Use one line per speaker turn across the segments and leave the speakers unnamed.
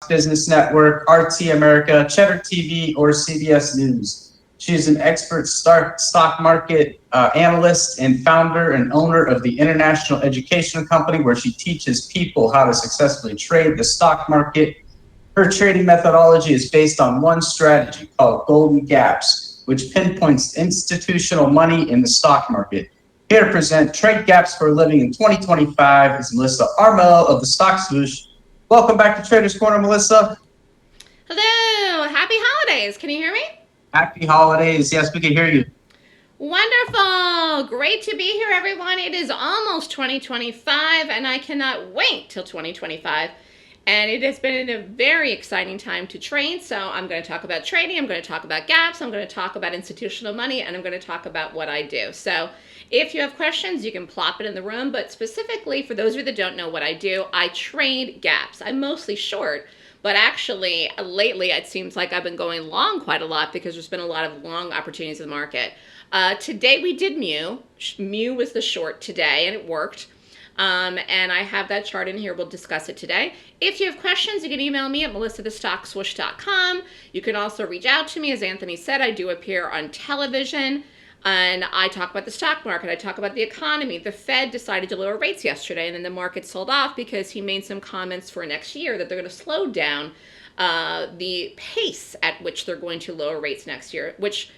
Business Network, RT America, Cheddar TV, or CBS News. She is an expert stock market analyst and founder and owner of the International Educational Company, where she teaches people how to successfully trade the stock market. Her trading methodology is based on one strategy called Golden Gaps, which pinpoints institutional money in the stock market. Here to present Trade Gaps for a Living in 2025 is Melissa Armo of the Stock Swoosh. Welcome back to Traders Corner, Melissa.
Hello, happy holidays. Can you hear me?
Happy holidays. Yes, we can hear you.
Wonderful. Great to be here, everyone. It is almost 2025, and I cannot wait till 2025. And it has been a very exciting time to trade. So I'm going to talk about trading. I'm going to talk about gaps. I'm going to talk about institutional money, and I'm going to talk about what I do. So if you have questions, you can plop it in the room. But specifically, for those of you that don't know what I do, I trade gaps. I'm mostly short. But actually, lately, it seems like I've been going long quite a lot because there's been a lot of long opportunities in the market. Today we did Mu. Mu was the short today, and it worked. And I have that chart in here. We'll discuss it today. If you have questions, you can email me at melissathestockswoosh.com. You can also reach out to me. As Anthony said, I do appear on television. And I talk about the stock market. I talk about the economy. The Fed decided to lower rates yesterday, and then the market sold off because he made some comments for next year that they're going to slow down the pace at which they're going to lower rates next year, which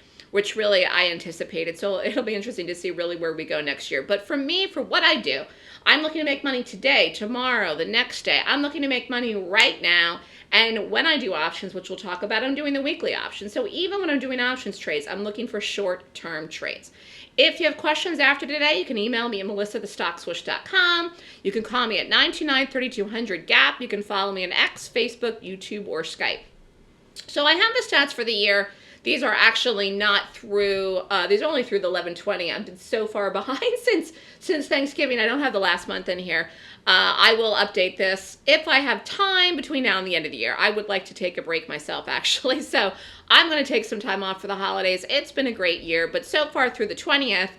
really I anticipated. So it'll be interesting to see really where we go next year. But for me, for what I do, I'm looking to make money today, tomorrow, the next day. I'm looking to make money right now. And when I do options, which we'll talk about, I'm doing the weekly options. So even when I'm doing options trades, I'm looking for short-term trades. If you have questions after today, you can email me at melissathestockswoosh.com. You can call me at 929-3200-GAP. You can follow me on X, Facebook, YouTube, or Skype. So I have the stats for the year. These are actually not through, these are only through the 11/20. I've been so far behind since Thanksgiving. I don't have the last month in here. I will update this if I have time between now and the end of the year. I would like to take a break myself, actually. So I'm going to take some time off for the holidays. It's been a great year, but so far through the 20th,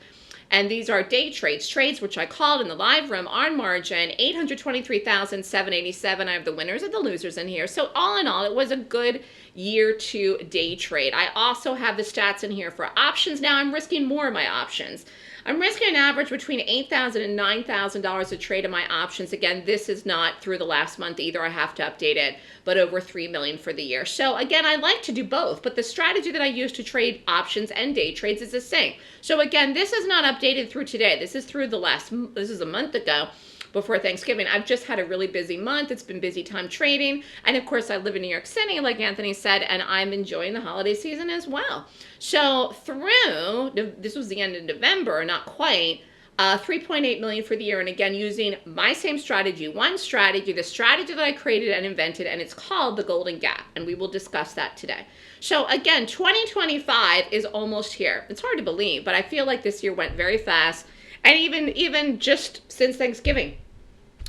and these are day trades which I called in the live room on margin, 823,787. I have the winners and the losers in here. So all in all, it was a good year to day trade. I also have the stats in here for options. Now I'm risking more in my options. I'm risking an average between $8,000 and $9,000 a trade in my options. Again, this is not through the last month either. I have to update it, but over $3 million for the year. So again, I like to do both, but the strategy that I use to trade options and day trades is the same. So again, this is not updated through today. This is through this is a month ago before Thanksgiving. I've just had a really busy month. It's been busy time trading. And of course, I live in New York City, like Anthony said, and I'm enjoying the holiday season as well. So through, this was the end of November, not quite, 3.8 million for the year. And again, using my same strategy, one strategy, the strategy that I created and invented, and it's called the Golden Gap. And we will discuss that today. So again, 2025 is almost here. It's hard to believe, but I feel like this year went very fast. And even just since Thanksgiving,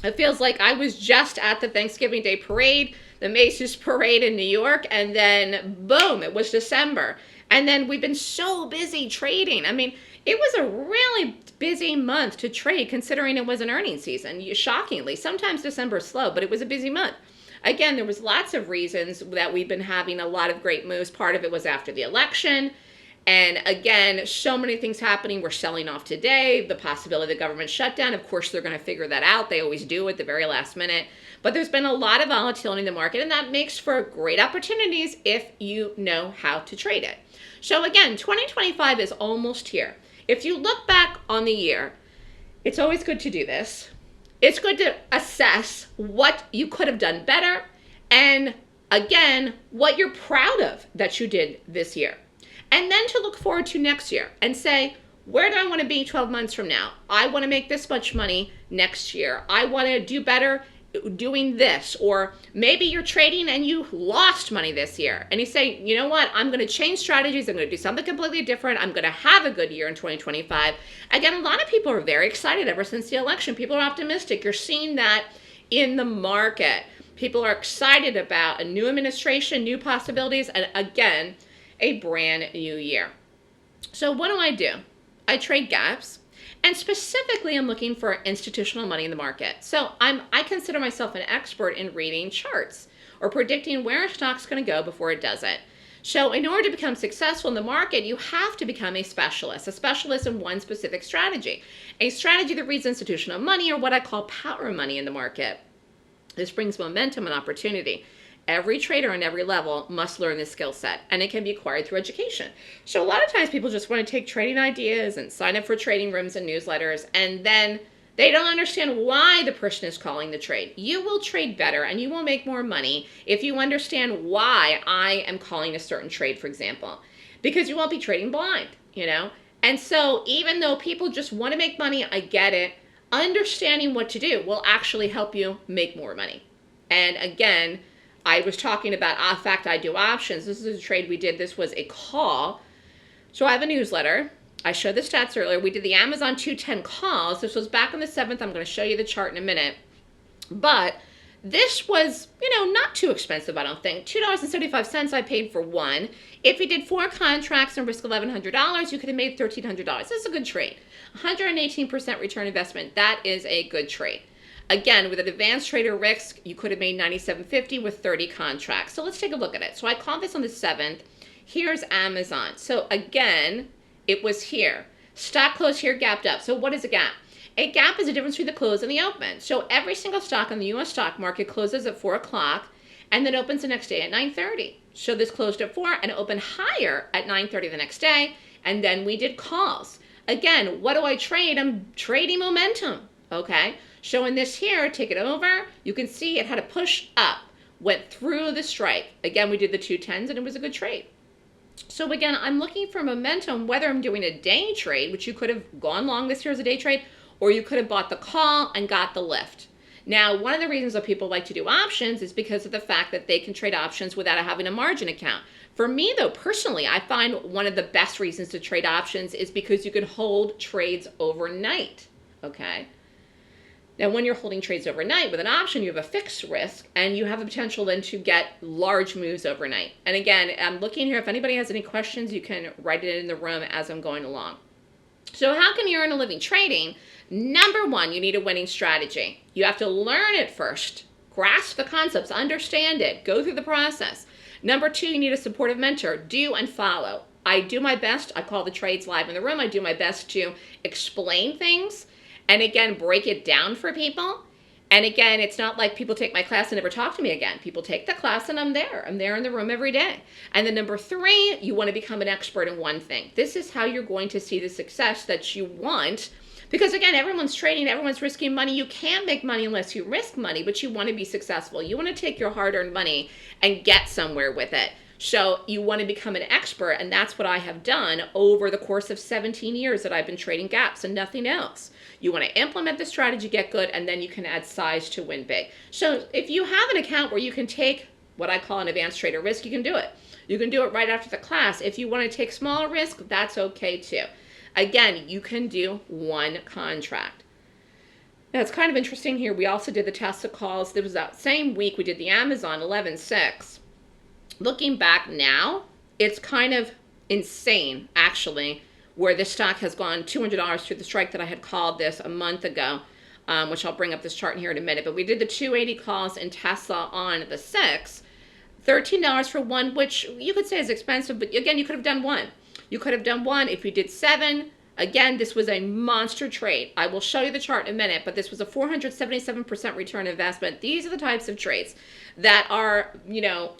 it feels like I was just at the Thanksgiving Day parade, the Macy's parade in New York, and then boom, it was December. And then we've been so busy trading. I mean, it was a really busy month to trade considering it was an earnings season. Shockingly, sometimes December is slow, but it was a busy month. Again, there was lots of reasons that we've been having a lot of great moves. Part of it was after the election. And again, so many things happening. We're selling off today. The possibility of the government shutdown. Of course, they're going to figure that out. They always do at the very last minute. But there's been a lot of volatility in the market, and that makes for great opportunities if you know how to trade it. So again, 2025 is almost here. If you look back on the year, it's always good to do this. It's good to assess what you could have done better, and again, what you're proud of that you did this year. And then to look forward to next year and say, where do I want to be 12 months from now? I want to make this much money next year. I want to do better doing this. Or maybe you're trading and you lost money this year. And you say, you know what? I'm going to change strategies. I'm going to do something completely different. I'm going to have a good year in 2025. Again, a lot of people are very excited ever since the election. People are optimistic. You're seeing that in the market. People are excited about a new administration, new possibilities, and again, a brand new year. So what do? I trade gaps, and specifically I'm looking for institutional money in the market. So I consider myself an expert in reading charts or predicting where a stock's going to go before it doesn't. So in order to become successful in the market, you have to become a specialist in one specific strategy, a strategy that reads institutional money, or what I call power money in the market. This brings momentum and opportunity. Every trader on every level must learn this skill set, and it can be acquired through education. So a lot of times people just want to take trading ideas and sign up for trading rooms and newsletters, and then they don't understand why the person is calling the trade. You will trade better and you will make more money if you understand why I am calling a certain trade, for example, because you won't be trading blind, you know? And so even though people just want to make money, I get it, understanding what to do will actually help you make more money. And again, I was talking about, in fact, I do options. This is a trade we did. This was a call. So I have a newsletter. I showed the stats earlier. We did the Amazon 210 calls. This was back on the 7th. I'm going to show you the chart in a minute. But this was, not too expensive, I don't think. $2.75 I paid for one. If you did 4 contracts and risk $1,100, you could have made $1,300. This is a good trade. 118% return investment. That is a good trade. Again, with an advanced trader risk, you could have made $97.50 with 30 contracts. So let's take a look at it. So I called this on the 7th. Here's Amazon. So again, it was here. Stock close here, gapped up. So what is a gap? A gap is the difference between the close and the open. So every single stock on the U.S. stock market closes at 4 o'clock and then opens the next day at 9:30. So this closed at 4 and opened higher at 9:30 the next day. And then we did calls. Again, what do I trade? I'm trading momentum. Okay. Showing this here, take it over. You can see it had a push up, went through the strike. Again, we did the 210s and it was a good trade. So again, I'm looking for momentum, whether I'm doing a day trade, which you could have gone long this year as a day trade, or you could have bought the call and got the lift. Now, one of the reasons that people like to do options is because of the fact that they can trade options without having a margin account. For me, though, personally, I find one of the best reasons to trade options is because you can hold trades overnight, okay? Now, when you're holding trades overnight with an option, you have a fixed risk, and you have the potential then to get large moves overnight. And again, I'm looking here. If anybody has any questions, you can write it in the room as I'm going along. So how can you earn a living trading? Number one, you need a winning strategy. You have to learn it first, grasp the concepts, understand it, go through the process. Number two, you need a supportive mentor. Do and follow. I do my best. I call the trades live in the room. I do my best to explain things. And again, break it down for people. And again, it's not like people take my class and never talk to me again. People take the class and I'm there. I'm there in the room every day. And then number three, you want to become an expert in one thing. This is how you're going to see the success that you want. Because again, everyone's trading, everyone's risking money. You can't make money unless you risk money, but you want to be successful. You want to take your hard-earned money and get somewhere with it. So you want to become an expert, and that's what I have done over the course of 17 years that I've been trading gaps and nothing else. You want to implement the strategy, get good, and then you can add size to win big. So if you have an account where you can take what I call an advanced trader risk, you can do it. You can do it right after the class. If you want to take smaller risk, that's okay too. Again, you can do one contract. Now, it's kind of interesting here. We also did the Tesla calls. There was that same week we did the Amazon 11.6. Looking back now, it's kind of insane, actually, where this stock has gone $200 through the strike that I had called this a month ago, which I'll bring up this chart in here in a minute. But we did the 280 calls in Tesla on the 6th, $13 for one, which you could say is expensive, but again, you could have done one. You could have done one if you did 7. Again, this was a monster trade. I will show you the chart in a minute, but this was a 477% return investment. These are the types of trades that are,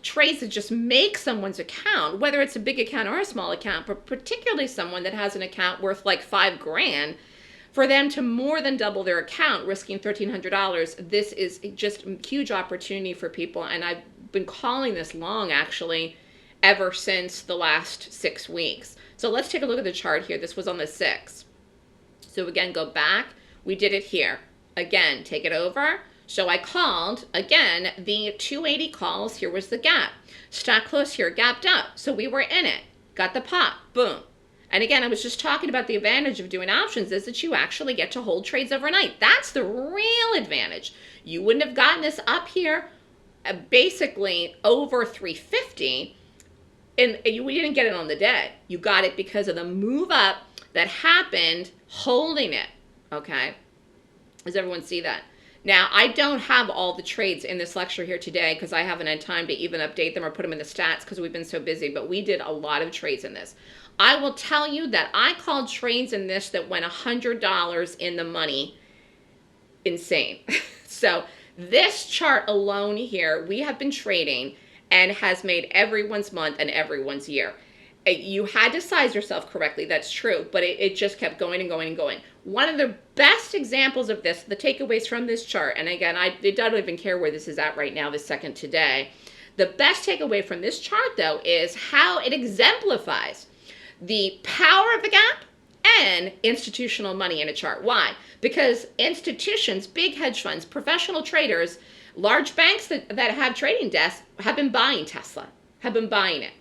trades that just make someone's account, whether it's a big account or a small account, but particularly someone that has an account worth like $5,000, for them to more than double their account, risking $1,300. This is just a huge opportunity for people, and I've been calling this long, actually, ever since the last 6 weeks. So let's take a look at the chart here. This was on the 6th. So again, go back. We did it here. Again, take it over. So I called, again, the 280 calls. Here was the gap. Stock close here, gapped up. So we were in it. Got the pop. Boom. And again, I was just talking about the advantage of doing options is that you actually get to hold trades overnight. That's the real advantage. You wouldn't have gotten this up here basically over 350. And we didn't get it on the day. You got it because of the move up that happened holding it, okay? Does everyone see that? Now, I don't have all the trades in this lecture here today because I haven't had time to even update them or put them in the stats because we've been so busy, but we did a lot of trades in this. I will tell you that I called trades in this that went $100 in the money insane. So this chart alone here, we have been trading and has made everyone's month and everyone's year. You had to size yourself correctly, that's true, but it just kept going and going and going. One of the best examples of this, the takeaways from this chart, and again, I don't even care where this is at right now, this second today. The best takeaway from this chart, though, is how it exemplifies the power of the gap and institutional money in a chart. Why? Because institutions, big hedge funds, professional traders, large banks that have trading desks have been buying Tesla, have been buying it.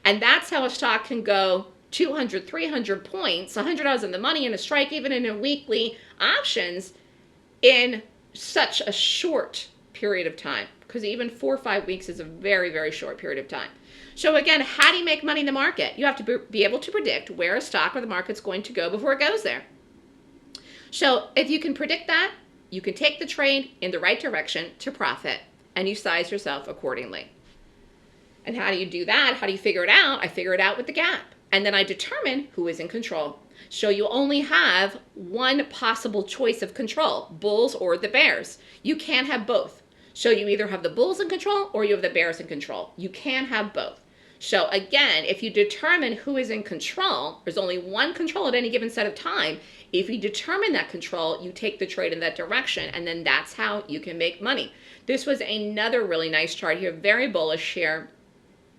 And that's how a stock can go 200, 300 points, $100 in the money in a strike, even in a weekly options in such a short period of time. Because even 4 or 5 weeks is a very, very short period of time. So again, how do you make money in the market? You have to be able to predict where a stock or the market's going to go before it goes there. So if you can predict that, you can take the trade in the right direction to profit, and you size yourself accordingly. And how do you do that? How do you figure it out? I figure it out with the gap. And then I determine who is in control. So you only have one possible choice of control, bulls or the bears. You can't have both. So you either have the bulls in control or you have the bears in control. You can't have both. So again, if you determine who is in control, there's only one control at any given set of time. If you determine that control, you take the trade in that direction, and then that's how you can make money. This was another really nice chart here, very bullish here.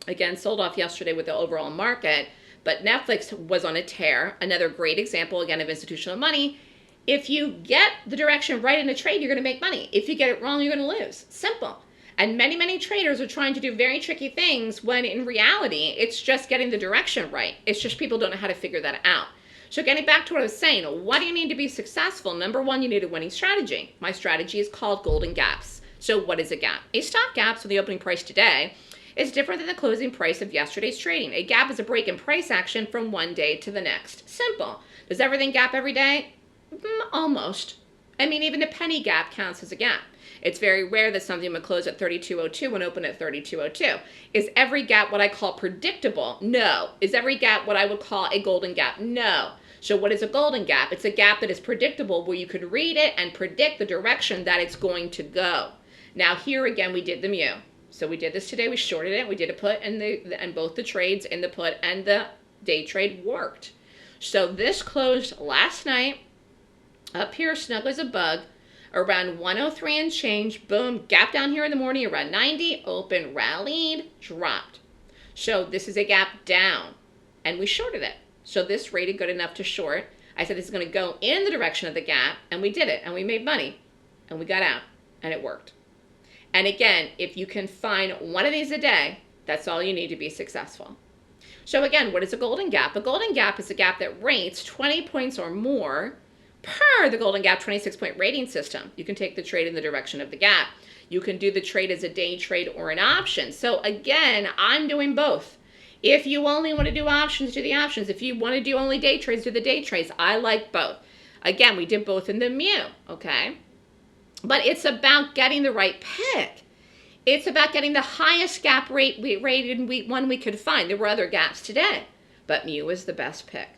Again, sold off yesterday with the overall market, but Netflix was on a tear. Another great example, again, of institutional money. If you get the direction right in a trade, you're going to make money. If you get it wrong, you're going to lose. Simple. And many, many traders are trying to do very tricky things when in reality, it's just getting the direction right. It's just people don't know how to figure that out. So getting back to what I was saying, what do you need to be successful? Number one, you need a winning strategy. My strategy is called golden gaps. So what is a gap? A stock gap, so the opening price today, is different than the closing price of yesterday's trading. A gap is a break in price action from one day to the next. Simple. Does everything gap every day? Almost. I mean, even a penny gap counts as a gap. It's very rare that something would close at 32.02 and open at 32.02. Is every gap what I call predictable? No. Is every gap what I would call a golden gap? No. So what is a golden gap? It's a gap that is predictable where you could read it and predict the direction that it's going to go. Now here again, we did the mu. So we did this today, we shorted it, we did a put, and both the trades in the put and the day trade worked. So this closed last night, up here, snug as a bug, around 103 and change, boom, gap down here in the morning, around 90, open, rallied, dropped. So this is a gap down, and we shorted it. So this rated good enough to short. I said this is going to go in the direction of the gap, and we did it, and we made money, and we got out, and it worked. And again, if you can find one of these a day, that's all you need to be successful. So again, what is a golden gap? A golden gap is a gap that rates 20 points or more per the golden gap 26-point rating system. You can take the trade in the direction of the gap. You can do the trade as a day trade or an option. So again, I'm doing both. If you only want to do options, do the options. If you want to do only day trades, do the day trades. I like both. Again, we did both in the mu, okay? But it's about getting the right pick. It's about getting the highest gap rate we rated in week one we could find. There were other gaps today, but mu was the best pick.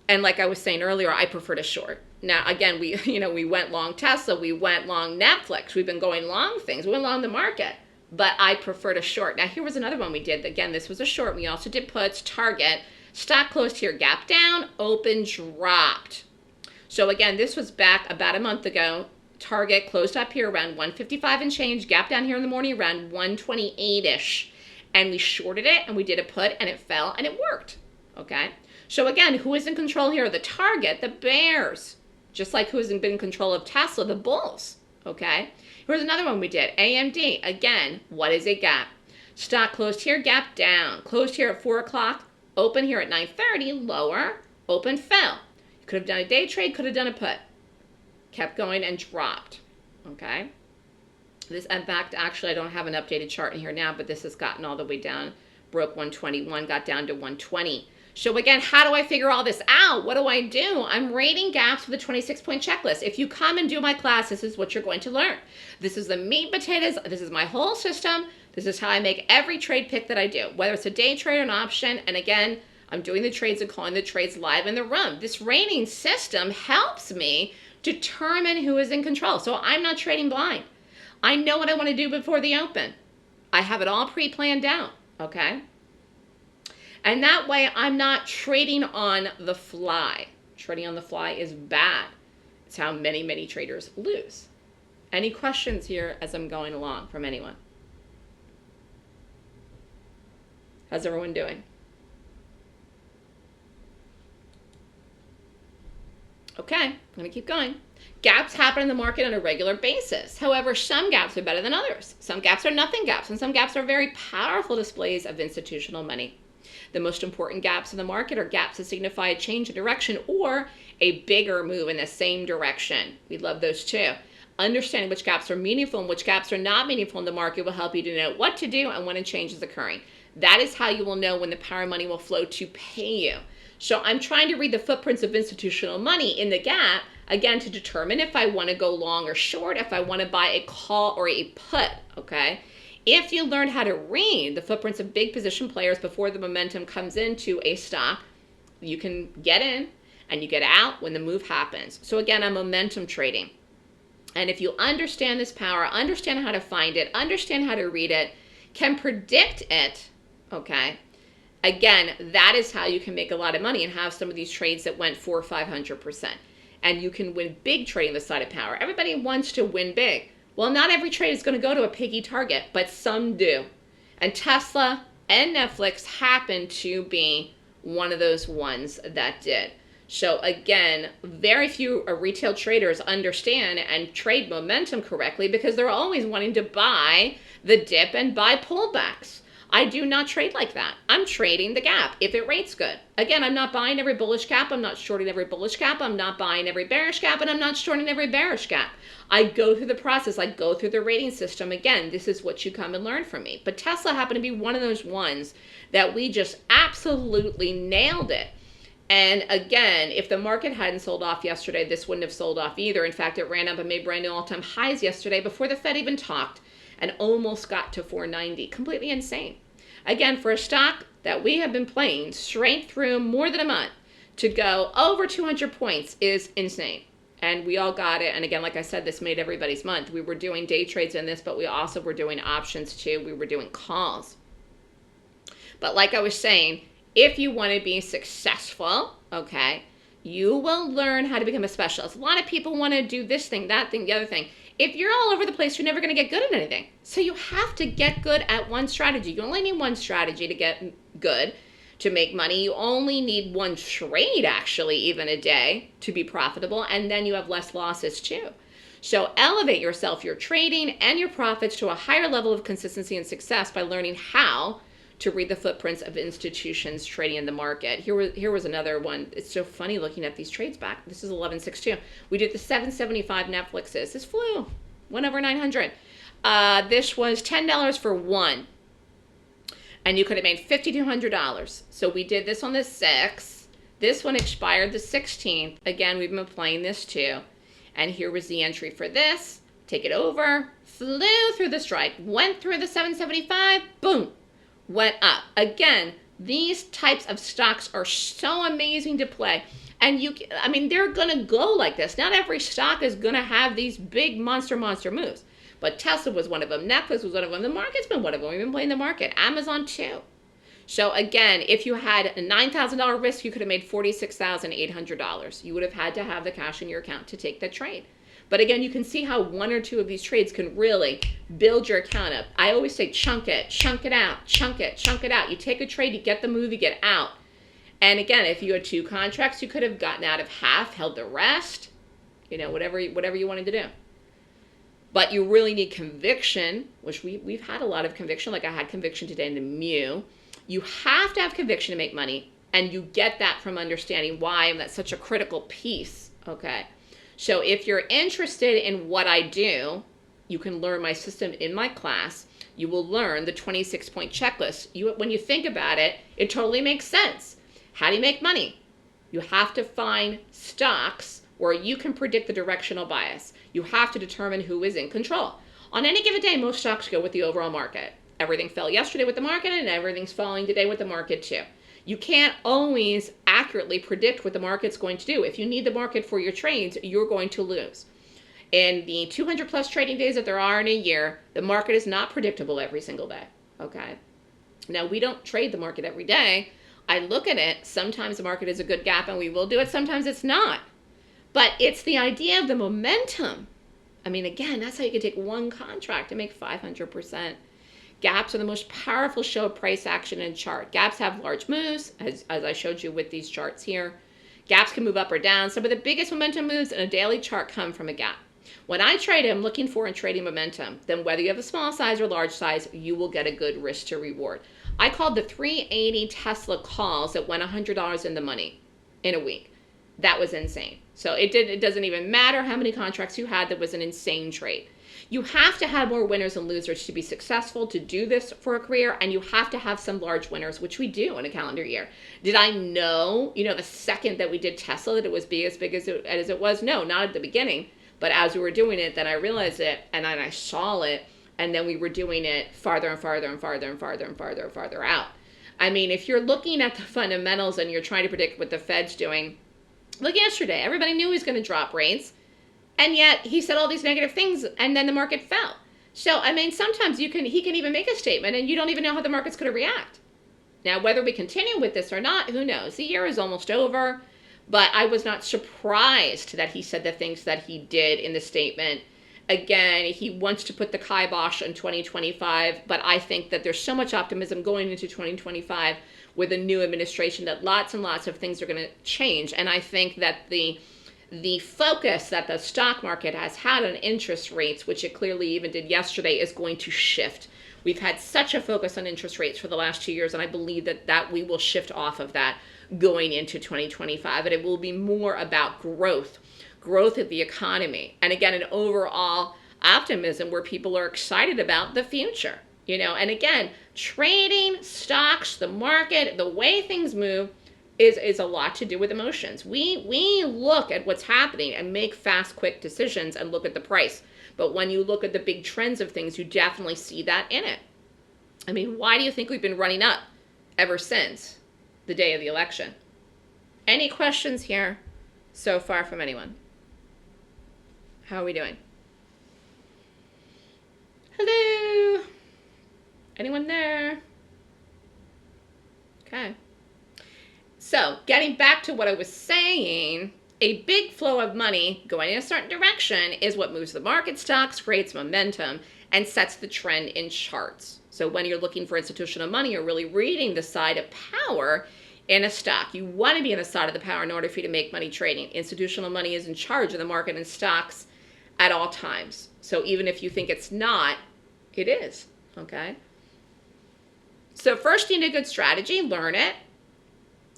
And like I was saying earlier, I prefer to short. Now, again, we went long Tesla, we went long Netflix, we've been going long things, we went long the market, but I prefer to short. Now, here was another one we did. Again, this was a short. We also did puts, Target. Stock closed here, gap down, open, dropped. So again, this was back about a month ago. Target closed up here around 155 and change, gap down here in the morning around 128-ish. And we shorted it and we did a put and it fell and it worked, okay? So again, who is in control here? The target, the bears. Just like who has been in control of Tesla, the bulls, okay? Here's another one we did, AMD. Again, what is a gap? Stock closed here, gap down. Closed here at 4 o'clock, open here at 9:30, lower, open, fell. You could have done a day trade, could have done a put. Kept going and dropped, okay? This, in fact, actually, I don't have an updated chart in here now, but this has gotten all the way down, broke 121, got down to 120. So again, how do I figure all this out? What do? I'm rating gaps with a 26-point checklist. If you come and do my class, this is what you're going to learn. This is the meat and potatoes. This is my whole system. This is how I make every trade pick that I do, whether it's a day trade or an option. And again, I'm doing the trades and calling the trades live in the room. This rating system helps me determine who is in control. So I'm not trading blind. I know what I want to do before the open. I have it all pre-planned out, okay? And that way I'm not trading on the fly. Trading on the fly is bad. It's how many, many traders lose. Any questions here as I'm going along from anyone? How's everyone doing? Okay, I'm going to keep going. Gaps happen in the market on a regular basis. However, some gaps are better than others. Some gaps are nothing gaps, and some gaps are very powerful displays of institutional money. The most important gaps in the market are gaps that signify a change in direction or a bigger move in the same direction. We love those too. Understanding which gaps are meaningful and which gaps are not meaningful in the market will help you to know what to do and when a change is occurring. That is how you will know when the power money will flow to pay you. So I'm trying to read the footprints of institutional money in the gap, again, to determine if I want to go long or short, if I want to buy a call or a put, okay? If you learn how to read the footprints of big position players before the momentum comes into a stock, you can get in and you get out when the move happens. So again, I'm momentum trading. And if you understand this power, understand how to find it, understand how to read it, can predict it, okay? Again, that is how you can make a lot of money and have some of these trades that went 400 or 500%. And you can win big trading the side of power. Everybody wants to win big. Well, not every trade is going to go to a piggy target, but some do. And Tesla and Netflix happen to be one of those ones that did. So again, very few retail traders understand and trade momentum correctly because they're always wanting to buy the dip and buy pullbacks. I do not trade like that. I'm trading the gap if it rates good. Again, I'm not buying every bullish cap. I'm not shorting every bullish cap. I'm not buying every bearish cap, and I'm not shorting every bearish cap. I go through the process. I go through the rating system. Again, this is what you come and learn from me. But Tesla happened to be one of those ones that we just absolutely nailed it. And again, if the market hadn't sold off yesterday, this wouldn't have sold off either. In fact, it ran up and made brand new all-time highs yesterday before the Fed even talked and almost got to 490. Completely insane. Again, for a stock that we have been playing straight through more than a month, to go over 200 points is insane. And we all got it. And again, like I said, this made everybody's month. We were doing day trades in this, but we also were doing options too. We were doing calls. But like I was saying, if you want to be successful, okay, you will learn how to become a specialist. A lot of people want to do this thing, that thing, the other thing. If you're all over the place, you're never going to get good at anything. So you have to get good at one strategy. You only need one strategy to get good, to make money. You only need one trade, actually, even a day, to be profitable. And then you have less losses, too. So elevate yourself, your trading, and your profits to a higher level of consistency and success by learning how to read the footprints of institutions trading in the market. Here was another one. It's so funny looking at these trades back. This is 11.62. We did the 775 Netflixes. This flew. Went over 900. This was $10 for one. And you could have made $5,200. So we did this on the 6th. This one expired the 16th. Again, we've been playing this too. And here was the entry for this. Take it over. Flew through the strike. Went through the 775. Boom. Went up. Again, these types of stocks are so amazing to play. And they're going to go like this. Not every stock is going to have these big monster moves. But Tesla was one of them. Netflix was one of them. The market's been one of them. We've been playing the market. Amazon too. So again, if you had a $9,000 risk, you could have made $46,800. You would have had to have the cash in your account to take that trade. But again, you can see how one or two of these trades can really build your account up. I always say chunk it out, chunk it out. You take a trade, you get the move, you get out. And again, if you had 2 contracts, you could have gotten out of half, held the rest, whatever you wanted to do. But you really need conviction, which we've had a lot of conviction, like I had conviction today in the MU. You have to have conviction to make money, and you get that from understanding why, and that's such a critical piece, okay? So if you're interested in what I do, you can learn my system in my class. You will learn the 26-point checklist. When you think about it, it totally makes sense. How do you make money? You have to find stocks where you can predict the directional bias. You have to determine who is in control. On any given day, most stocks go with the overall market. Everything fell yesterday with the market, and everything's falling today with the market too. You can't always accurately predict what the market's going to do. If you need the market for your trades, you're going to lose. In the 200 plus trading days that there are in a year, the market is not predictable every single day. Okay. Now, we don't trade the market every day. I look at it. Sometimes the market is a good gap and we will do it. Sometimes it's not. But it's the idea of the momentum. I mean, again, that's how you can take one contract and make 500%. Gaps are the most powerful show of price action in a chart. Gaps have large moves, as I showed you with these charts here. Gaps can move up or down. Some of the biggest momentum moves in a daily chart come from a gap. When I trade, I'm looking for and trading momentum. Then whether you have a small size or large size, you will get a good risk to reward. I called the 380 Tesla calls that went $100 in the money in a week. That was insane. So it doesn't even matter how many contracts you had. That was an insane trade. You have to have more winners and losers to be successful, to do this for a career, and you have to have some large winners, which we do in a calendar year. Did I know, the second that we did Tesla, that it was as big as it was? No, not at the beginning. But as we were doing it, then I realized it, and then I saw it, and then we were doing it farther and farther and farther and farther and farther and farther out. I mean, if you're looking at the fundamentals and you're trying to predict what the Fed's doing, look yesterday, everybody knew he was going to drop rates, and yet he said all these negative things, and then the market fell. So, I mean, sometimes he can even make a statement, and you don't even know how the market's going to react. Now, whether we continue with this or not, who knows? The year is almost over. But I was not surprised that he said the things that he did in the statement. Again, he wants to put the kibosh on 2025, but I think that there's so much optimism going into 2025 with a new administration that lots and lots of things are going to change. And I think that the focus that the stock market has had on interest rates, which it clearly even did yesterday, is going to shift. We've had such a focus on interest rates for the last 2 years, and I believe that we will shift off of that going into 2025, and it will be more about growth of the economy, and again, an overall optimism where people are excited about the future, and again, trading stocks, the market, the way things move is a lot to do with emotions. We look at what's happening and make fast, quick decisions and look at the price, but when you look at the big trends of things, you definitely see that in it. I mean, why do you think we've been running up ever since the day of the election? Any questions here so far from anyone? How are we doing? Hello? Anyone there? Okay. So, getting back to what I was saying, a big flow of money going in a certain direction is what moves the market, stocks, creates momentum, and sets the trend in charts. So when you're looking for institutional money, you're really reading the side of power in a stock. You want to be on the side of the power in order for you to make money trading. Institutional money is in charge of the market and stocks at all times. So even if you think it's not, it is, okay? So first, you need a good strategy, learn it.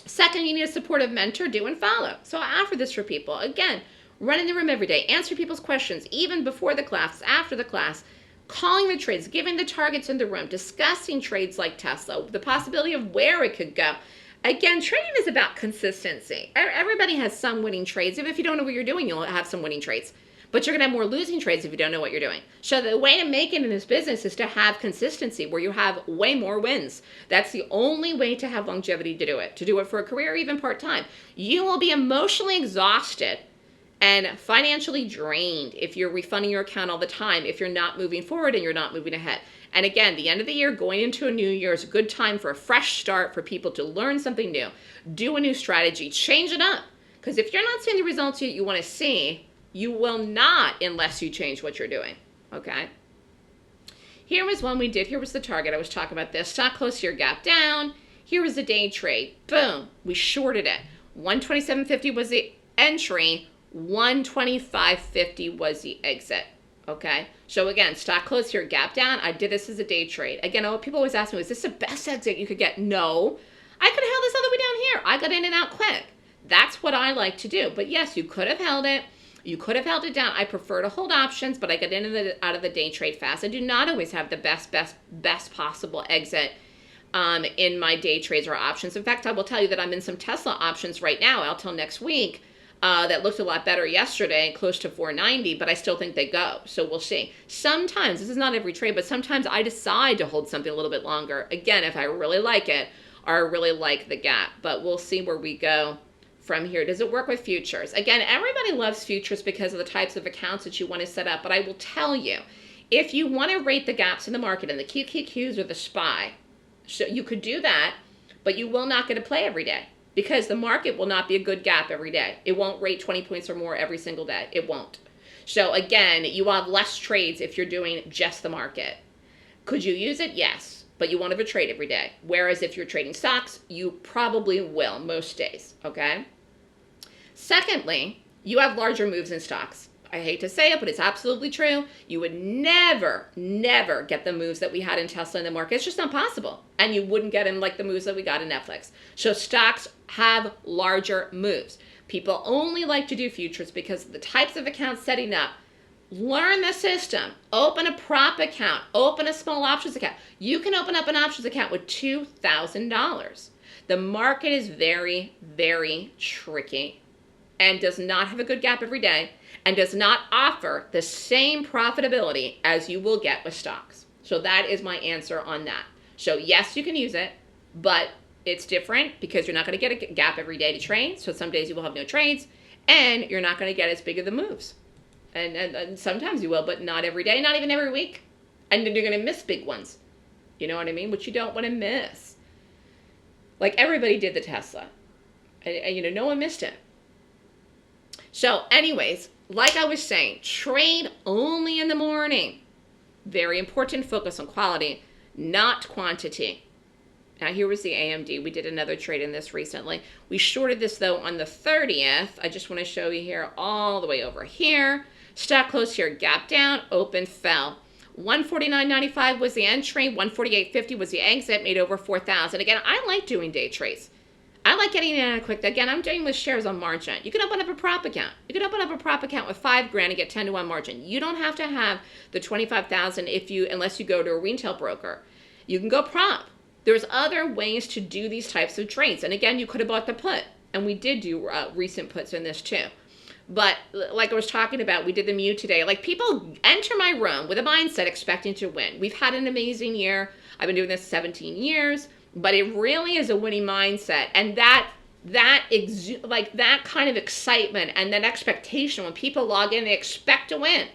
Second, you need a supportive mentor, do and follow. So I offer this for people. Again, run in the room every day, answer people's questions, even before the class, after the class, calling the trades, giving the targets in the room, discussing trades like Tesla, the possibility of where it could go. Again, trading is about consistency. Everybody has some winning trades. Even if you don't know what you're doing, you'll have some winning trades. But you're going to have more losing trades if you don't know what you're doing. So the way to make it in this business is to have consistency where you have way more wins. That's the only way to have longevity to do it for a career or even part-time. You will be emotionally exhausted and financially drained if you're refunding your account all the time, if you're not moving forward and you're not moving ahead. And again, the end of the year, going into a new year is a good time for a fresh start, for people to learn something new, do a new strategy, change it up. Because if you're not seeing the results you want to see, you will not unless you change what you're doing, okay? Here was one we did. Here was the target. I was talking about this. Stock close here, gap down. Here was the day trade. Boom. We shorted it. 127.50 was the entry. 125.50 was the exit, okay? So again, stock close here, gap down. I did this as a day trade. Again, people always ask me, is this the best exit you could get? No. I could have held this all the way down here. I got in and out quick. That's what I like to do. But yes, you could have held it. You could have held it down. I prefer to hold options, but I get in and out of the day trade fast. I do not always have the best possible exit in my day trades or options. In fact, I will tell you that I'm in some Tesla options right now out till next week. That looked a lot better yesterday, close to 490, but I still think they go. So we'll see. Sometimes, this is not every trade, but sometimes I decide to hold something a little bit longer. Again, if I really like it or I really like the gap, but we'll see where we go from here. Does it work with futures? Again, everybody loves futures because of the types of accounts that you want to set up, but I will tell you, if you want to rate the gaps in the market and the QQQs or the SPY, so you could do that, but you will not get to play every day because the market will not be a good gap every day. It won't rate 20 points or more every single day. It won't. So again, you will have less trades if you're doing just the market. Could you use it? Yes, but you won't have a trade every day. Whereas if you're trading stocks, you probably will most days, okay? Secondly, you have larger moves in stocks. I hate to say it, but it's absolutely true. You would never, never get the moves that we had in Tesla in the market. It's just not possible. And you wouldn't get them like the moves that we got in Netflix. So stocks have larger moves. People only like to do futures because of the types of accounts setting up. Learn the system. Open a prop account. Open a small options account. You can open up an options account with $2,000. The market is very, very tricky and does not have a good gap every day and does not offer the same profitability as you will get with stocks. So that is my answer on that. So yes, you can use it, but it's different because you're not going to get a gap every day to trade. So some days you will have no trades and you're not going to get as big of the moves. And sometimes you will, but not every day, not even every week. And then you're going to miss big ones. You know what I mean? Which you don't want to miss. Like everybody did the Tesla. And you know, no one missed it. So anyways, like I was saying, trade only in the morning. Very important, focus on quality, not quantity. Now here was the AMD. We did another trade in this recently. We shorted this though on the 30th. I just want to show you here all the way over here. Stock closed here, gap down, open, fell. 149.95 was the entry, 148.50 was the exit, made over 4,000. Again, I like doing day trades. I like getting in on a quick. Again, I'm doing with shares on margin. You can open up a prop account. You can open up a prop account with $5,000 and get 10 to 1 margin. You don't have to have the 25,000 unless you go to a retail broker. You can go prop. There's other ways to do these types of trades. And again, you could have bought the put, and we did do recent puts in this too. But like I was talking about, we did the mute today. Like people enter my room with a mindset expecting to win. We've had an amazing year. I've been doing this 17 years. But it really is a winning mindset, and that kind of excitement and that expectation when people log in, they expect to win.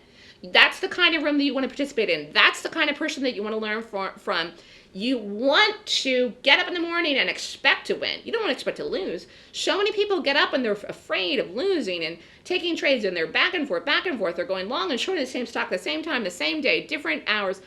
That's the kind of room that you want to participate in. That's the kind of person that you want to learn from. You want to get up in the morning and expect to win. You don't want to expect to lose. So many people get up and they're afraid of losing and taking trades, and they're back and forth. They're going long and short of the same stock, the same time, the same day, different hours.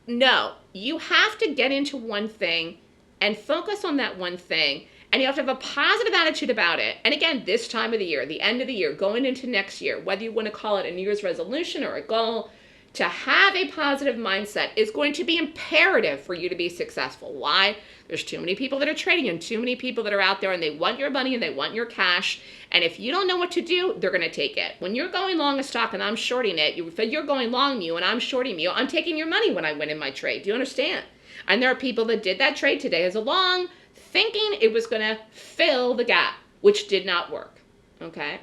No, you have to get into one thing and focus on that one thing, and you have to have a positive attitude about it. And again, this time of the year, the end of the year, going into next year, whether you want to call it a New Year's resolution or a goal, to have a positive mindset is going to be imperative for you to be successful. Why? There's too many people that are trading and too many people that are out there, and they want your money and they want your cash. And if you don't know what to do, they're going to take it. When you're going long a stock and I'm shorting it, if you're going long you and I'm shorting you, I'm taking your money when I win in my trade. Do you understand? And there are people that did that trade today as a long, thinking it was going to fill the gap, which did not work, okay?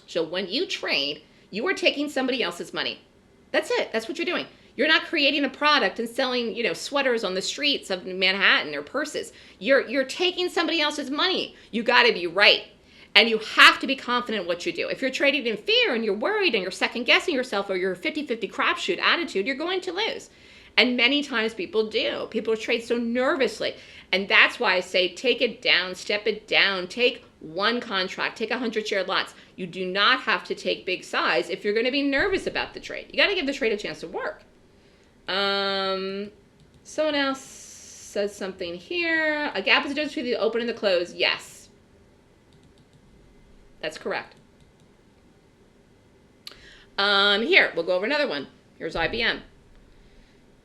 So when you trade, you are taking somebody else's money. That's it. That's what you're doing. You're not creating a product and selling, sweaters on the streets of Manhattan or purses. You're taking somebody else's money. You got to be right. And you have to be confident in what you do. If you're trading in fear and you're worried and you're second-guessing yourself or you're a 50-50 crapshoot attitude, you're going to lose. And many times people do. People trade so nervously. And that's why I say take it down, step it down, take one contract, take 100-share lots. You do not have to take big size if you're going to be nervous about the trade. You got to give the trade a chance to work. Someone else says something here. A gap is the difference between the open and the close. Yes. That's correct. Here, we'll go over another one. Here's IBM.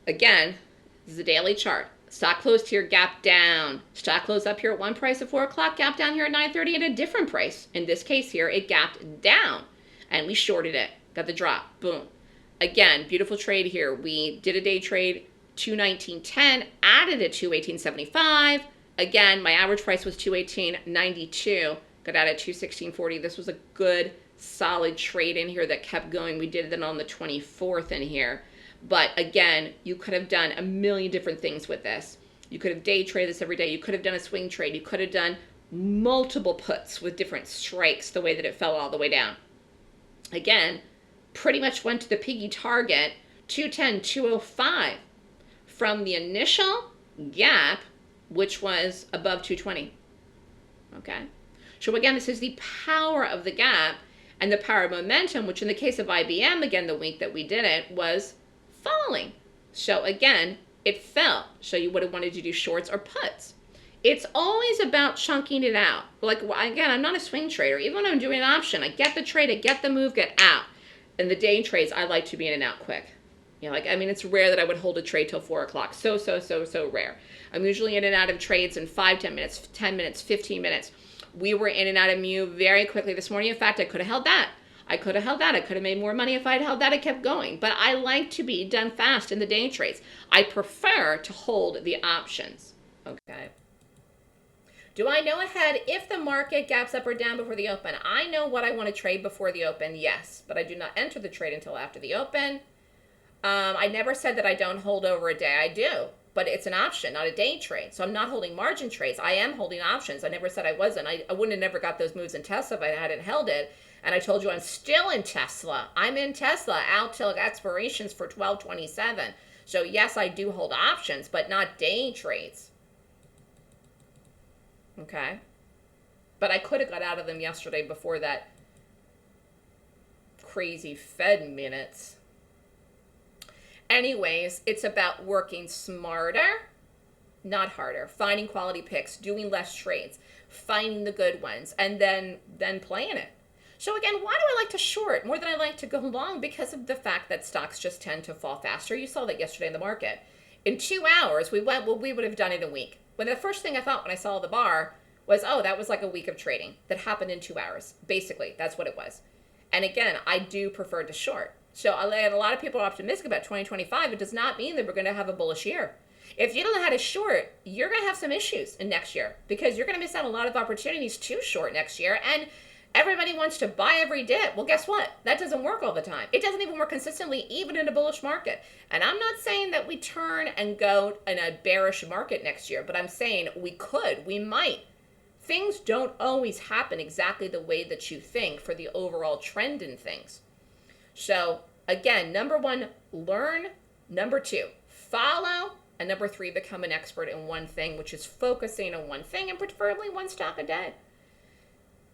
Again, this is a daily chart. Stock closed here, gap down. Stock closed up here at one price at 4 o'clock, gap down here at 9:30 at a different price. In this case here, it gapped down, and we shorted it. Got the drop. Boom. Again, beautiful trade here. We did a day trade 219.10, added a 218.75. Again, my average price was 218.92. Got out at 216.40. This was a good, solid trade in here that kept going. We did it on the 24th in here. But again, you could have done a million different things with this. You could have day traded this every day. You could have done a swing trade. You could have done multiple puts with different strikes the way that it fell all the way down. Again, pretty much went to the piggy target, 210, 205 from the initial gap, which was above 220. Okay. So again, this is the power of the gap and the power of momentum, which in the case of IBM, again, the week that we did it was falling. So again, it fell. So you would have wanted to do shorts or puts. It's always about chunking it out. Like, again, I'm not a swing trader. Even when I'm doing an option, I get the trade, I get the move, get out. And the day trades, I like to be in and out quick. You know, like, I mean, it's rare that I would hold a trade till 4 o'clock. So rare. I'm usually in and out of trades in 5, 10 minutes, 10 minutes, 15 minutes. We were in and out of Mu very quickly this morning. In fact, I could have held that. I could have made more money if I had held that. I kept going. But I like to be done fast in the day trades. I prefer to hold the options. Okay. Do I know ahead if the market gaps up or down before the open? I know what I want to trade before the open, yes. But I do not enter the trade until after the open. I never said that I don't hold over a day. I do. But it's an option, not a day trade. So I'm not holding margin trades. I am holding options. I never said I wasn't. I wouldn't have never got those moves in Tesla if I hadn't held it. And I told you I'm still in Tesla. I'm in Tesla out till expirations for 12/27. So yes, I do hold options, but not day trades. Okay. But I could have got out of them yesterday before that crazy Fed minutes. Anyways, it's about working smarter, not harder, finding quality picks, doing less trades, finding the good ones, and then playing it. So again, why do I like to short more than I like to go long? Because of the fact that stocks just tend to fall faster. You saw that yesterday in the market. In 2 hours, we would have done it in a week. When the first thing I thought when I saw the bar was, oh, that was like a week of trading that happened in 2 hours. Basically, that's what it was. And again, I do prefer to short. So a lot of people are optimistic about 2025. It does not mean that we're going to have a bullish year. If you don't know how to short, you're going to have some issues in next year because you're going to miss out on a lot of opportunities to short next year. And everybody wants to buy every dip. Well, guess what? That doesn't work all the time. It doesn't even work consistently, even in a bullish market. And I'm not saying that we turn and go in a bearish market next year, but I'm saying we could, we might. Things don't always happen exactly the way that you think for the overall trend in things. So again, number 1, learn. Number 2, follow. And number 3, become an expert in one thing, which is focusing on one thing and preferably one stock a day.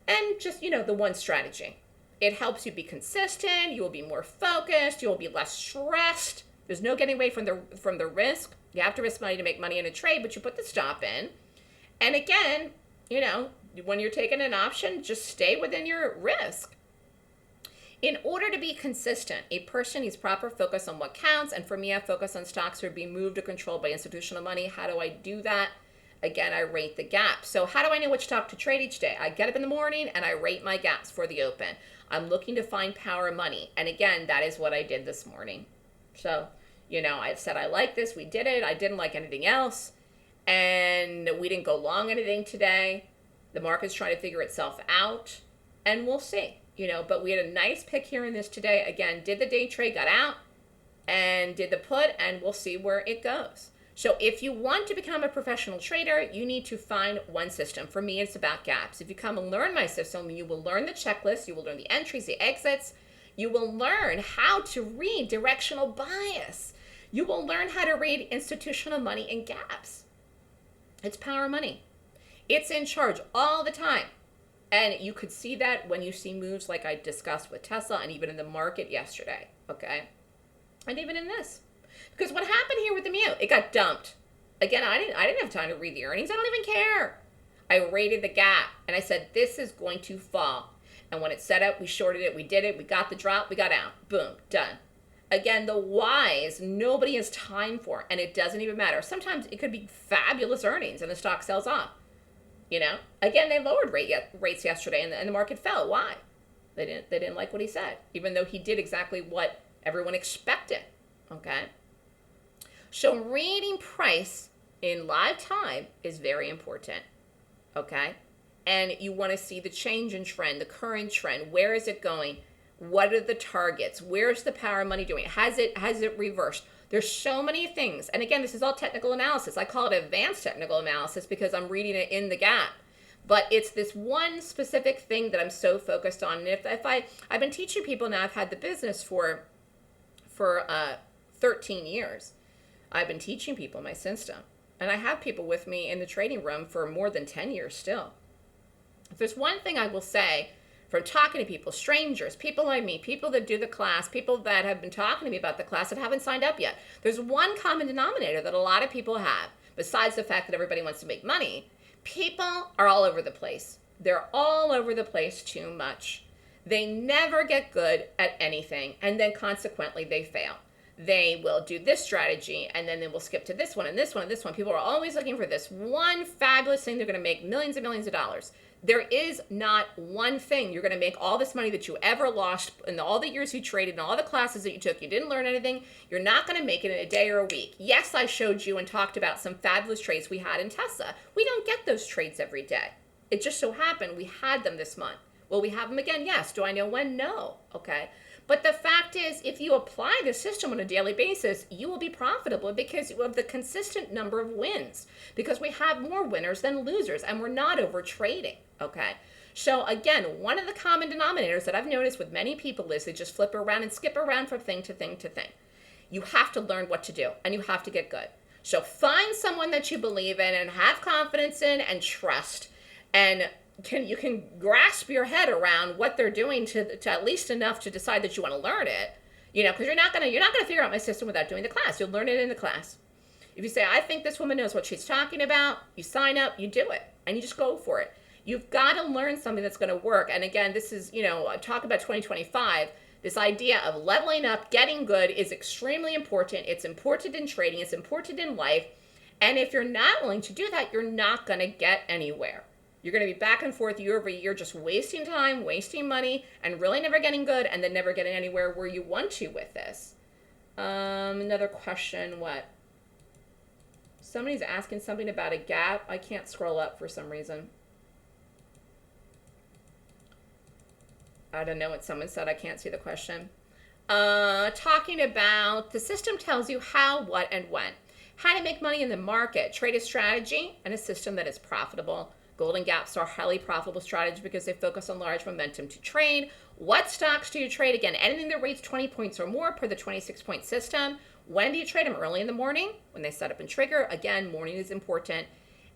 And just, the one strategy. It helps you be consistent. You will be more focused. You will be less stressed. There's no getting away from the risk. You have to risk money to make money in a trade, but you put the stop in. And again, when you're taking an option, just stay within your risk. In order to be consistent, a person needs proper focus on what counts. And for me, I focus on stocks that are being moved or controlled by institutional money. How do I do that? Again, I rate the gap. So how do I know which stock to trade each day? I get up in the morning and I rate my gaps for the open. I'm looking to find power money. And again, that is what I did this morning. So, I said I like this. We did it. I didn't like anything else. And we didn't go long anything today. The market's trying to figure itself out. And we'll see. But we had a nice pick here in this today. Again, did the day trade, got out, and did the put, and we'll see where it goes. So if you want to become a professional trader, you need to find one system. For me, it's about gaps. If you come and learn my system, you will learn the checklist, you will learn the entries, the exits, you will learn how to read directional bias. You will learn how to read institutional money and gaps. It's power money. It's in charge all the time. And you could see that when you see moves like I discussed with Tesla and even in the market yesterday, okay? And even in this. Because what happened here with the Mu, it got dumped. Again, I didn't have time to read the earnings. I don't even care. I rated the gap and I said, this is going to fall. And when it set up, we shorted it, we did it, we got the drop, we got out. Boom, done. Again, the whys, nobody has time for, and it doesn't even matter. Sometimes it could be fabulous earnings and the stock sells off. Again, they lowered rates yesterday and the market fell. Why? They didn't like what he said, even though he did exactly what everyone expected. Okay. So reading price in live time is very important, okay? And you want to see the change in trend, the current trend. Where is it going? What are the targets? Where's the power of money doing? Has it reversed? There's so many things. And again, this is all technical analysis. I call it advanced technical analysis because I'm reading it in the gap. But it's this one specific thing that I'm so focused on. And I've been teaching people now, I've had the business for 13 years. I've been teaching people my system. And I have people with me in the trading room for more than 10 years still. If there's one thing I will say from talking to people, strangers, people like me, people that do the class, people that have been talking to me about the class that haven't signed up yet, there's one common denominator that a lot of people have, besides the fact that everybody wants to make money. People are all over the place. They're all over the place too much. They never get good at anything, and then consequently they fail. They will do this strategy, and then they will skip to this one and this one and this one. People are always looking for this one fabulous thing they're going to make millions and millions of dollars. There is not one thing you're going to make all this money that you ever lost in all the years you traded and all the classes that you took. You didn't learn anything. You're not going to make it in a day or a week. Yes, I showed you and talked about some fabulous trades we had in Tesla. We don't get those trades every day. It just so happened we had them this month. Will we have them again? Yes. Do I know when? No. Okay. But the fact is, if you apply the system on a daily basis, you will be profitable because you have the consistent number of wins. Because we have more winners than losers, and we're not over trading. Okay. So again, one of the common denominators that I've noticed with many people is they just flip around and skip around from thing to thing to thing. You have to learn what to do, and you have to get good. So find someone that you believe in and have confidence in and trust, and you can grasp your head around what they're doing to at least enough to decide that you want to learn it, because you're not gonna figure out my system without doing the class. You'll learn it in the class. If you say, I think this woman knows what she's talking about, you sign up, you do it, and you just go for it. You've got to learn something that's going to work. And again, this is, talk about 2025. This idea of leveling up, getting good is extremely important. It's important in trading. It's important in life. And if you're not willing to do that, you're not going to get anywhere. You're going to be back and forth year over year, just wasting time, wasting money, and really never getting good, and then never getting anywhere where you want to with this. Another question, what? Somebody's asking something about a gap. I can't scroll up for some reason. I don't know what someone said. I can't see the question. Talking about the system tells you how, what, and when. How to make money in the market. Trade a strategy and a system that is profitable. Golden gaps are a highly profitable strategy because they focus on large momentum to trade. What stocks do you trade? Again, anything that rates 20 points or more per the 26-point system. When do you trade them? Early in the morning when they set up and trigger. Again, morning is important.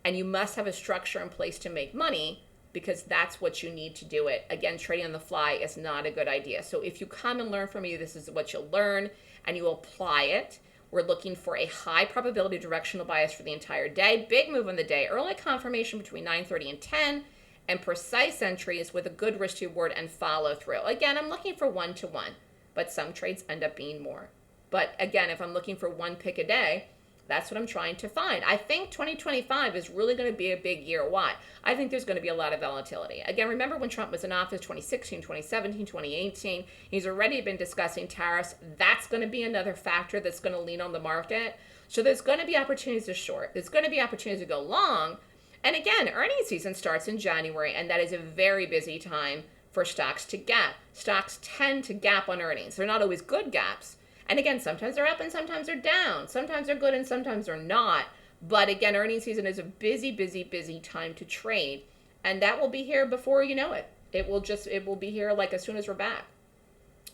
And you must have a structure in place to make money because that's what you need to do it. Again, trading on the fly is not a good idea. So if you come and learn from me, this is what you'll learn and you apply it. We're looking for a high probability directional bias for the entire day. Big move on the day. Early confirmation between 9:30 and 10. And precise entries with a good risk to reward and follow through. Again, I'm looking for 1-to-1. But some trades end up being more. But again, if I'm looking for one pick a day, that's what I'm trying to find. I think 2025 is really going to be a big year. Why? I think there's going to be a lot of volatility. Again, remember when Trump was in office, 2016, 2017, 2018, he's already been discussing tariffs. That's going to be another factor that's going to lean on the market. So there's going to be opportunities to short. There's going to be opportunities to go long. And again, earnings season starts in January, and that is a very busy time for stocks to gap. Stocks tend to gap on earnings. They're not always good gaps. And again, sometimes they're up and sometimes they're down. Sometimes they're good and sometimes they're not. But again, earnings season is a busy, busy, busy time to trade. And that will be here before you know it. It will be here like as soon as we're back.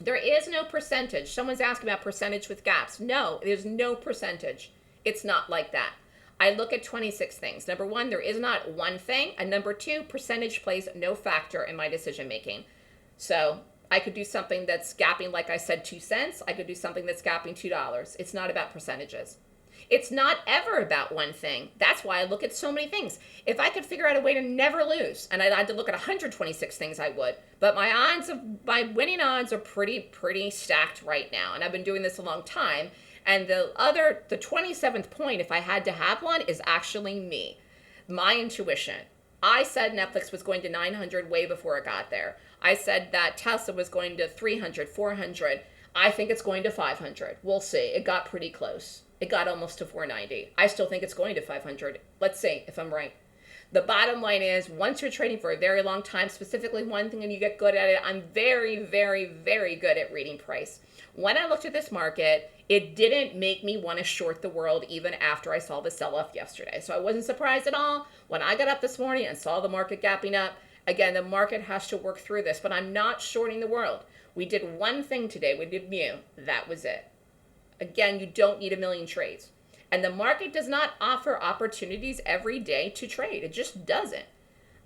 There is no percentage. Someone's asking about percentage with gaps. No, there's no percentage. It's not like that. I look at 26 things. Number one, there is not one thing. And number two, percentage plays no factor in my decision making. So I could do something that's gapping, like I said, 2 cents. I could do something that's gapping $2. It's not about percentages. It's not ever about one thing. That's why I look at so many things. If I could figure out a way to never lose, and I had to look at 126 things, I would. But my winning odds are pretty stacked right now. And I've been doing this a long time. And the 27th point, if I had to have one, is actually me. My intuition. I said Netflix was going to 900 way before it got there. I said that Tesla was going to 300, 400. I think it's going to 500. We'll see. It got pretty close. It got almost to 490. I still think it's going to 500. Let's see if I'm right. The bottom line is, once you're trading for a very long time, specifically one thing and you get good at it, I'm very, very, very good at reading price. When I looked at this market, it didn't make me want to short the world even after I saw the sell-off yesterday. So I wasn't surprised at all when I got up this morning and saw the market gapping up. Again, the market has to work through this, but I'm not shorting the world. We did one thing today. We did mu. That was it. Again, you don't need a million trades. And the market does not offer opportunities every day to trade. It just doesn't.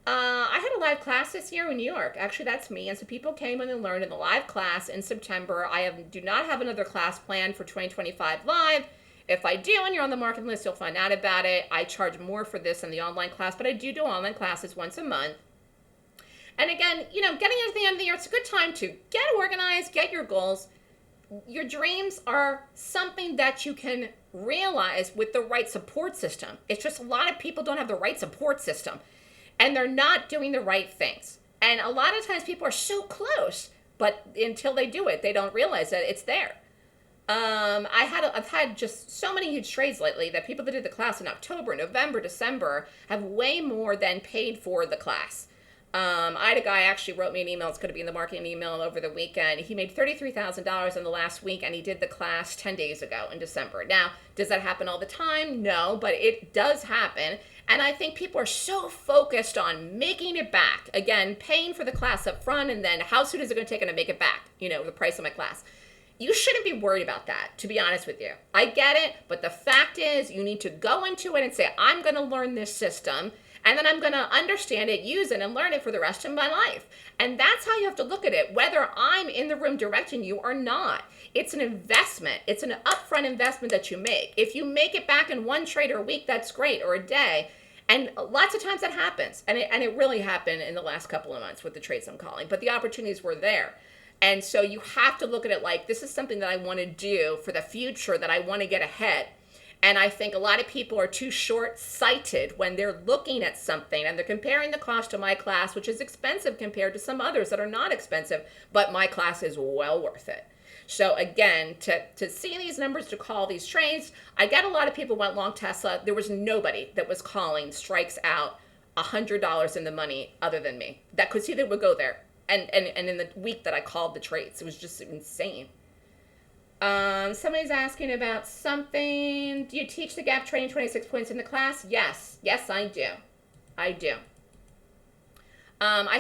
I had a live class this year in New York. Actually, that's me. And so people came in and learned in the live class in September. Do not have another class planned for 2025 live. If I do and you're on the marketing list, you'll find out about it. I charge more for this than the online class, but I do online classes once a month. And again, getting into the end of the year, it's a good time to get organized, get your goals. Your dreams are something that you can realize with the right support system. It's just a lot of people don't have the right support system and they're not doing the right things. And a lot of times people are so close, but until they do it, they don't realize that it's there. I've had just so many huge trades lately that people that did the class in October, November, December have way more than paid for the class. I had a guy actually wrote me an email. It's going to be in the marketing email over the weekend. He made $33,000 in the last week, and he did the class 10 days ago in December. Now, does that happen all the time? No, but it does happen. And I think people are so focused on making it back. Again, paying for the class up front, and then how soon is it going to take to make it back? The price of my class. You shouldn't be worried about that, to be honest with you. I get it, but the fact is you need to go into it and say, I'm going to learn this system. And then I'm going to understand it, use it, and learn it for the rest of my life. And that's how you have to look at it, whether I'm in the room directing you or not. It's an investment. It's an upfront investment that you make. If you make it back in one trade or a week, that's great, or a day. And lots of times that happens. And it really happened in the last couple of months with the trades I'm calling. But the opportunities were there. And so you have to look at it like, this is something that I want to do for the future, that I want to get ahead. And I think a lot of people are too short-sighted when they're looking at something and they're comparing the cost of my class, which is expensive compared to some others that are not expensive, but my class is well worth it. So again, to see these numbers, to call these trades, I get a lot of people went long Tesla. There was nobody that was calling strikes out $100 in the money other than me that could see they would go there. And in the week that I called the trades, it was just insane. Somebody's asking about something. Do you teach the gap trading 26 points in the class? Yes, I do. I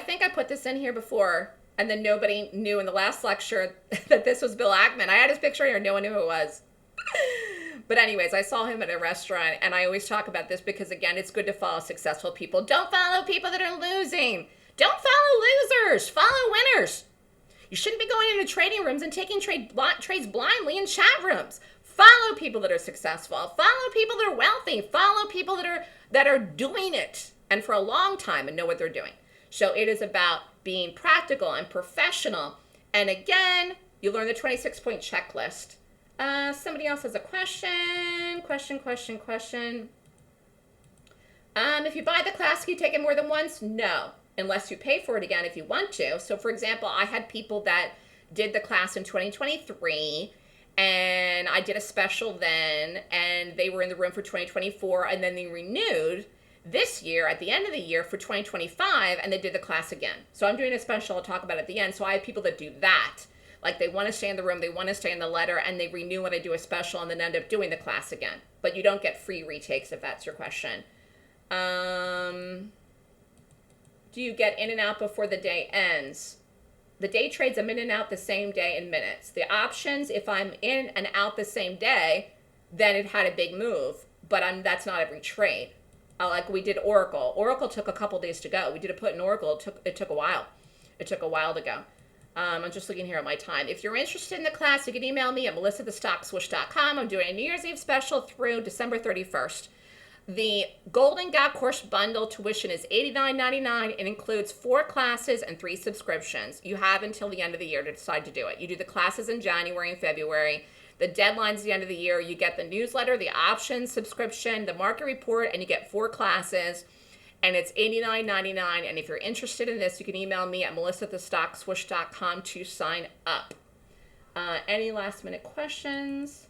think I put this in here before, and then nobody knew in the last lecture that this was Bill Ackman. I had his picture here, no one knew who it was. But anyways, I saw him at a restaurant, and I always talk about this because, again, it's good to follow successful people. Don't follow people that are losing. Don't follow losers. Follow winners. You shouldn't be going into trading rooms and taking trades blindly in chat rooms. Follow people that are successful. Follow people that are wealthy. Follow people that are doing it and for a long time and know what they're doing. So it is about being practical and professional. And again, you learn the 26-point checklist. Somebody else has a question. If you buy the class, can you take it more than once? No. Unless you pay for it again if you want to. So, for example, I had people that did the class in 2023, and I did a special then, and they were in the room for 2024, and then they renewed this year at the end of the year for 2025, and they did the class again. So I'm doing a special I'll talk about at the end. So I have people that do that. Like they want to stay in the room, they want to stay in the letter, and they renew when I do a special and then end up doing the class again. But you don't get free retakes if that's your question. Do you get in and out before the day ends? The day trades, I'm in and out the same day in minutes. The options, if I'm in and out the same day, then it had a big move. But that's not every trade. Like we did Oracle. Oracle took a couple days to go. We did a put in Oracle. It took a while. It took a while to go. I'm just looking here at my time. If you're interested in the class, you can email me at melissa@thestockswoosh.com. I'm doing a New Year's Eve special through December 31st. The Golden Gap Course Bundle tuition is $89.99. It includes 4 classes and 3 subscriptions. You have until the end of the year to decide to do it. You do the classes in January and February. The deadline's the end of the year. You get the newsletter, the options subscription, the market report, and you get 4 classes. And it's $89.99. And if you're interested in this, you can email me at melissa@thestockswoosh.com to sign up. Any last minute questions?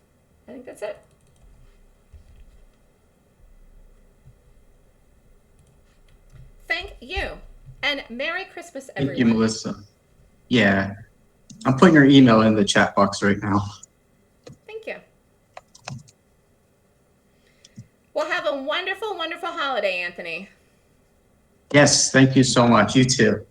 I think that's it. you. And Merry Christmas,
Thank
everyone.
you, Melissa. Yeah, I'm putting your email in the chat box right now.
Thank you. Well, have a wonderful, wonderful holiday, Anthony.
Yes, thank you so much. You too.